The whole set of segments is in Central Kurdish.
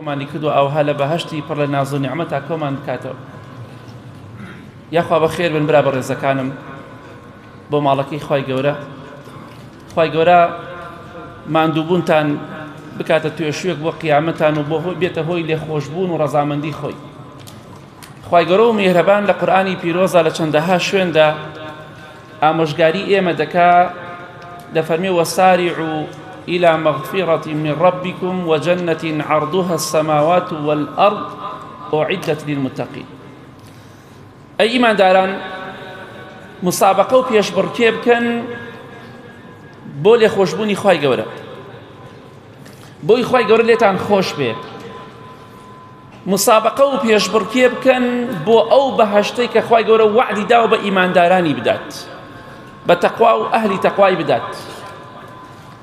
مانی کردو ئەوها لە بەهەشتی پڕ لە ناز و نیعمەتا کۆمان بکاتەوە. یاخوا بەخێر بن برا بە ڕێزەکانم بۆ ماڵەکەی خوای گەورە. خوای گەورە ماندووبوونتان بکاتە توێشوێک بۆ قیامەتان و بۆ بێتە هۆی لێخۆشبوون و ڕەزامەندی خۆی. خوای گەورە و میهرەبان لە قورئانی پیرۆزە لە چەندەها شوێندا ئامۆژگاری ئێمە دەکا دەفەرمێ وەسارعوا إلى مغفرة من ربكم وجنة عرضها السماوات والأرض أعدت للمتقين. أي إيمان داران مسابقة و پێشبڕکێ بکەن بۆ لێخۆشبوونی خوای گەورە، بۆی خوای گەورە لێتان خۆش بێ. مسابقة و پێشبڕکێ بکەن بۆ ئەو بەهەشتەی کە خوای گەورە وعدی داوە بە ئیماندارانی بدات، بە تەقوا و ئەهلی تەقوای بدات.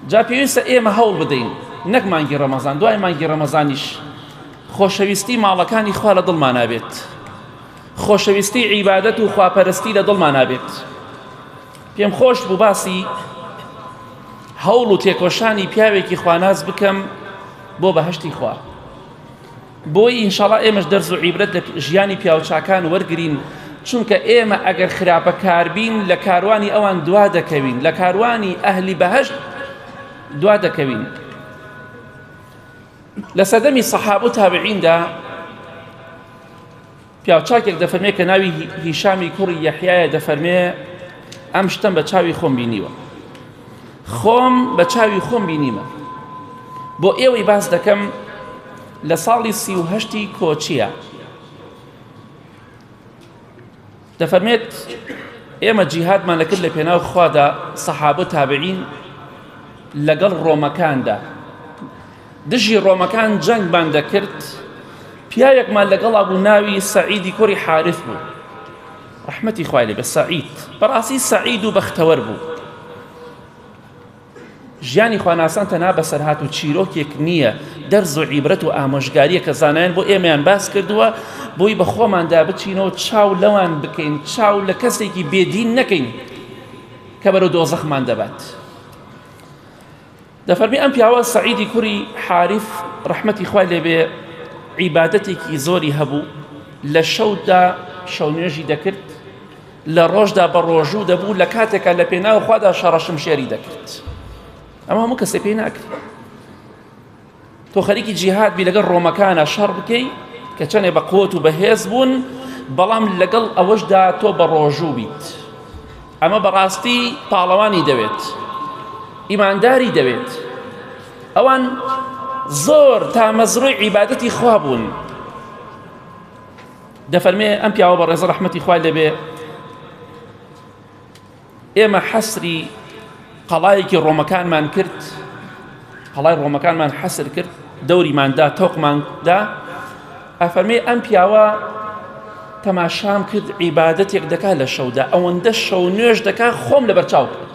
جا پێویستە ئێمە هەوڵ بدەین، نەک مانگی ڕەمەزان، دوای مانگی ڕەمەزانیش خۆشەویستی ماڵەکانی خوا لە دڵمان نابێت، خۆشەویستی عیبادەت و خواپەرستی لە دڵمان نابێت. پێم خۆش بوو باسی هەوڵ و تێکۆشانی پیاوێکی خواناز بکەم بۆ بەهەشتی خوا، بۆی ئینشاڵڵا ئێمەش دەرز و عیبرەت لە ژیانی پیاوچاکان وەرگرین، چونکە ئێمە ئەگەر خراپەکار بین لە کاروانی ئەوان دوا دەکەوین، لە کاروانی ئەهلی بەهەشت دوا دەکەوین. لە سەردەمی سەحابە و تابعیندا پیاوچاکێک دەفەرمێ کە ناوی هیشامی کوڕی یەحیایە، دەفەرمێ ئەم شتەم بە چاوی خۆم بینیوە، خۆم بە چاوی خۆم بینیمە. بۆ ئێوەی باس دەکەم لە ساڵی 38 کۆچیە، دەفەرمێت ئێمە جیهادمان لەکرد لە پێناو خوادا سەحابە و تابعین لەگەڵ ڕۆمەکاندا، دژی ڕۆمەکان جەنگمان دەکرد. پیاوێکمان لەگەڵا بوو ناوی سەعیدی کوڕی حارث بوو، ڕەحمەتی خوای لێ بێ. سەعید بەڕاستی سەعید و بەختەوەر بوو، ژیانی خواناسان تەنها بەسەرهات و چیرۆکێک نییە، دەرز و عیبرەت و ئامۆژگاریە کە زانایان بۆ ئێمەیان باس کردووە، بۆی بە خۆماندا بچینەوە چاو لەوان بکەین، چاو لە کەسێکی بێدین نەکەین کە بەرەو دۆزەخمان دەبات. دەفەرمی ئەم پیاوە سەعیدی کوڕی حارث ڕەحمەتی خوای لێ بێ عیبادەتێکی زۆری هەبوو، لە شەودا شەونێژی دەکرد، لە ڕۆژدا بە ڕۆژوو دەبوو، لە کاتێکە لە پێناو خوادا شەڕەشمشێری دەکرد. ئەمە هەموو کەسێ پێی ناکرد. تۆ خەریکی جیهاد بی لەگەڵ ڕۆمەکانە شەڕ بکەی کە چەندێ بە قووەت و بەهێز بوون، بەڵام لەگەڵ ئەوەشدا تۆ بە ڕۆژوو بیت. ئەمە بەڕاستی پاڵەوانی دەوێت، ئیمانداری دەوێت. ئەوان زۆر تا مەزڕووی عیبادەتی خوا بوون. دەفەرمێ ئەم پیاوە بە ڕێزە ڕەحمەتی خوای لێ بێ ئێمە حەسری قەڵایەکی ڕۆمەکانمان کرد، قەڵای ڕۆمەکانمان حەسر کرد، دەوریماندا تۆقماندا. ئەفەرمێ ئەم پیاوە تەماشام کرد عیبادەتێک دەکا لە شەودا، ئەوەندە شەو نوێژ دەکا خۆم لەبەر چاو کرد.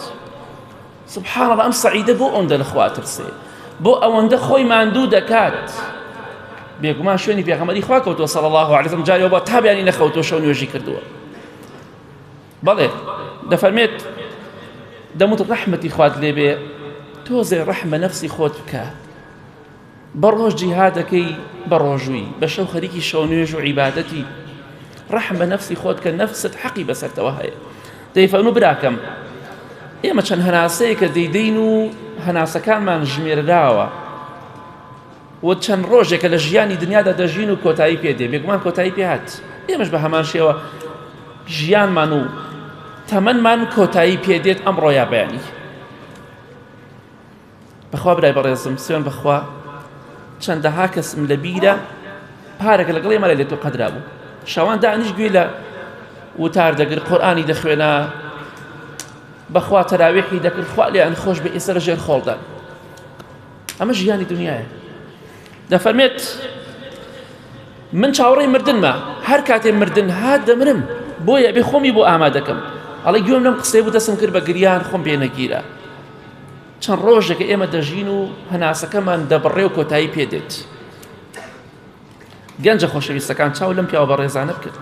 سبحان الله، ئەم سەعیدە بۆ ئەوەندە لە خوا ترسێ، بۆ ئەوەندە خۆی ماندوو دەکات. بێگومان شوێنی پێغەمبەری خوا کەوتووە صلی الله علیه وسلم، جارێەوە بە تابیانی نەخەوتووە شەو نوێژی کردووە. بەڵێ دەفەرمێت دەموت ڕەحمەتی خوات لێ بێ تۆزێ ڕەحمە نەفسی خۆت بکە، بە ڕۆژ جیهادەکەی بە ڕۆژووی، بە شەو خەریکی شەو نوێژ و عیبادەتی. ڕەحمە نەفسی خۆت کە نەفست حەقی بەسەرتەوە هەیە. دەیفەرموو براکەم ئێمە چەند هەناسەیە کە دەیدەین و هەناسەکانمان ژمێرداوە و چەند ڕۆژێکە لە ژیانی دنیادا دەژین و کۆتایی پێدێ، بێگومان کۆتایی پێهات. ئێمەش بە هەمان شێوە ژیانمان و تەمەنمان کۆتایی پێدێت ئەمڕۆ یا بەیانی. بەخوا برای بەڕێزم، سوێن بەخوا چەندەها کەسم لە بیرە پارێکە لەگەڵ ئێمە لە لێتۆ قەدرا بوو، شەوان دانیش گوێ لە وتار دەگرت، قورئانی دەخوێنە، بەخوا تەراویحی دەکرد، خوا لێیان خۆش بێ، ئێستا لە ژێر خۆڵدان. ئەمە ژیانی دنیایە. دەفەرمێت من چاوەڕێی مردنمە، هەر کاتێ مردن هات دەمرم، بۆیە بێ خۆمی بۆ ئامادەکەم. ئەڵێ گوێم لەم قسەی بوو دەستم کرد بە گریان، خۆم پێ نەگیرە. چەند ڕۆژێکە ئێمە دەژین و هەناسەکەمان دەبڕێ و کۆتایی پێدێت. گەنجە خۆشەویستەکان چاو لەم پیاوە بە ڕێزانە بکرد.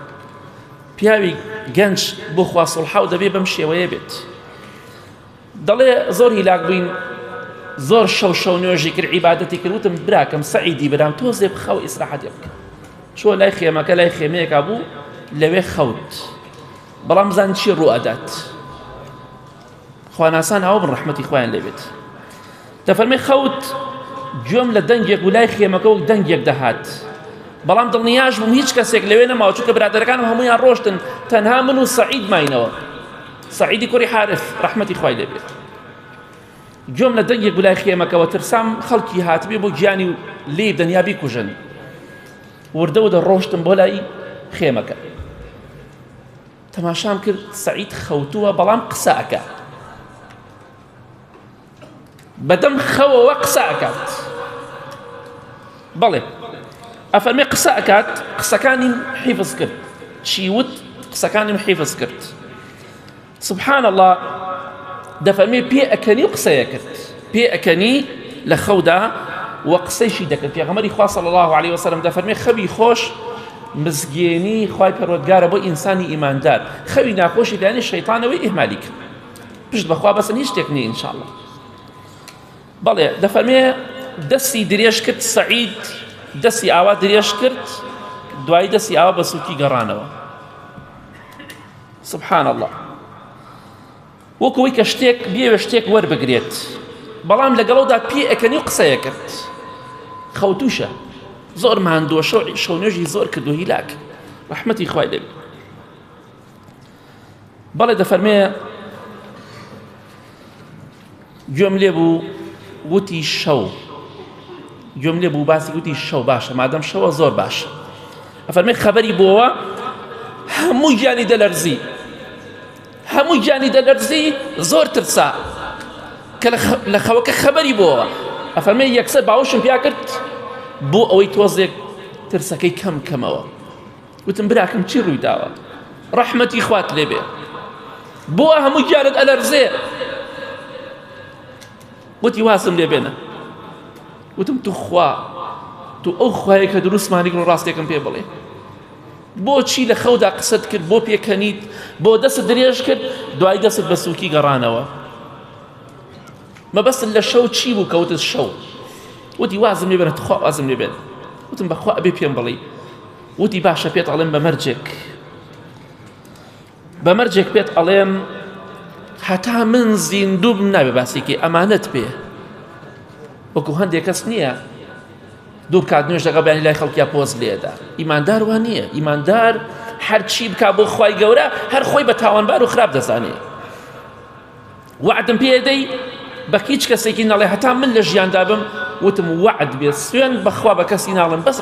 پیاوی گەنج بۆ خوا سڵحاو دەبێ بەم شێوەیە بێت. دەڵێ زۆر هیلاک بووین زۆر شەو نوێژی کرد عیبادەتی کرد وتم براکەم سەعیدی بەرام تۆزێ بخەو ئیسراحەتی بکە چۆ لای خێمەکە لای خێمەیەکا بوو لەوێ خەوت بەڵام بزان چی ڕوو ئەدات خواناسان ئەوە بن ڕەحمەتی خۆیان لێبێت دەفەرمێ خەوت گوێم لە دەنگێک و لای خێمەکە و دەنگێک دەهات بەڵام دڵنیاش بووم هیچ کەسێک لەوێ نەماوە چونکە برادەرەکانم هەموویان ڕۆشتن تەنها من و سەعید ماینەوە سەعیدی کوڕی حارث ڕەحمەتی خوای لێبێت گوێم لە دەنگێک و لای خێمەکەوە ترسام خەڵکی هاتبێ بۆ گیانی لێ دەنیا بیکوژن وردە ڕۆشتم بۆ لای خێمەکە تەماشام کرد سەعید خەوتووە بەڵام قسە ئەکات بەدەم خەوەوە قسە ئەکات بەڵێ ئەفەرمێ قسە ئەکات قسەکانیم حیفظ کرد چی وت قسەکانیم حیفظ کرد سبحان الله دەفەرمێ پێ ئەکەنی و قسەیە کرد پێ ئەکەنی لە خەودا و قسەیشی دەکرد پێغەمبەری خوا صلی الله عليه وسلم دەفەرمێ خەوی خۆش مزگێنی خوای پەروەردگارە بۆ ئینسانی ئیماندار خەوی ناخۆشی لایەنی شەیطانەوەی ئیهمالی کرد پشت بەخوا بەسن هیچ شتێک نییە ئینشاءالله بەڵێ دەفەرمێ دەستی درێژ کرد سەعید دەستی ئاوا درێژ کرد دوایی دەستی ئاوا بە سووکی گەڕانەوە سبحان الله وەکوەوەی کە شتێک بێوێ شتێک وەربگرێت بەڵام لەگەڵەوەدا پێ ئەکەنی و قسەیە کرد خەوتوشە زۆر ماندووە شەونێژی زۆر کرد و هیلاک ڕەحمەتی خوای لێبێت بەڵێ دەفەرمێ گوێم لێ بوو وتی شەو گوێم لێ بوو باسی وتی شەو باشە مادەم شەوە زۆر باشە ئەفەرمێ خەبەری بۆوە هەموو گیانی دەلەرزی هەموو گیانی دەلەرزی زۆر ترسا کە لە خەوەکە خەبەری بۆوە ئەفەرمێ یەکسەر باوشم پیا کرد بۆ ئەوەی تۆزێک ترسەکەی کەم کەمەوە وتم براکەم چی ڕووی داوە ڕەحمەتی خوات لێبێ بۆ هەموو گیانت ئەلەرزێ وتی واسم لێ بێنە وتم تو ئەو خوایە کە دروستمانی کرد و ڕاستێکم پێ بڵێ بۆچی لە خەودا قسەت کرد بۆ پێکەنیت بۆ دەست درێژ کرد دوای دەست بە سووکی گەڕانەوە مەبەست لە شەو چی بوو کەوتت شەو وتی وازم لێ بێنە تخوا وازم لێ بێن وتم بەخوا ئەبێ پێم بڵێ وتی باشە پێت ئەڵێم بەمەرجێک پێت ئەڵێم هەتا من زیندوو بم نابێ باسێکی ئەمانەت پێ وەکو هەندێک کەس نییە دوو بکات نوێژ دەکا بەیانی لای خەڵکیا پۆز لێدا ئیماندار وان نییە ئیماندار هەر چی بکا بۆ خوای گەورە هەر خۆی بە تاوانبار و خراپ دەزانێ وعدم پێدەی بە هیچ کەسێکی نەڵێ هەتا من لە ژیاندا بم وتم وعد بێ سوێن بەخوا بە کەسی ناڵم بەس